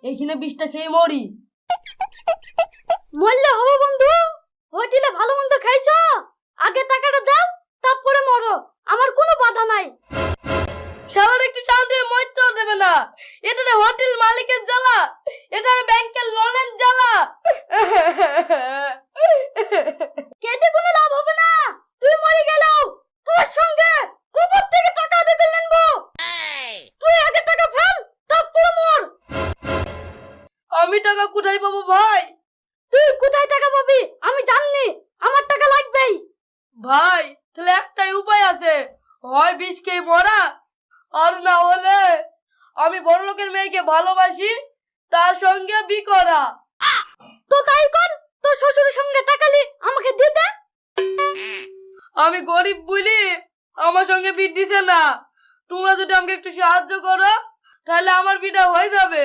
এখানে বিষটা খেয়ে মরি। মরলে হবে বন্ধু, হোটেলে ভালো মন্দ খাইছো, আগে টাকাটা দাও তারপরে মরো, আমার কোনো বাধা নাই। শালার একটু শান্তি মরতেও দেবে না। এটা হোটেল মালিকের জ্বালা, এটা ব্যাংকের লোনের জ্বালা। কেটে কোনো লাভ হবে না, তুই মরে গেলেও তোর সঙ্গে কবর থেকে টাকা দিতে নেনবো। তুই আগে টাকা ফেল তারপরে মর। আমি টাকা কোথায় পাবো ভাই? তুই কোথায় টাকা পাবি আমি জানি, আমার টাকা লাগবেই। ভাই তাহলে একটাই উপায় আছে, হয় বিষ খেয়ে মরা, আর না হলে আমি বড় লোকের মেয়েকে ভালোবাসি, তার সঙ্গে বি করা। তো তাই কর, তোর শ্বশুরের সঙ্গে টাকা লি আমাকে দিয়ে দে। আমি গরিব বলি আমার সঙ্গে বিট দিতে না। তোমরা যদি আমাকে একটু সাহায্য করো তাহলে আমার বিটা হয়ে যাবে।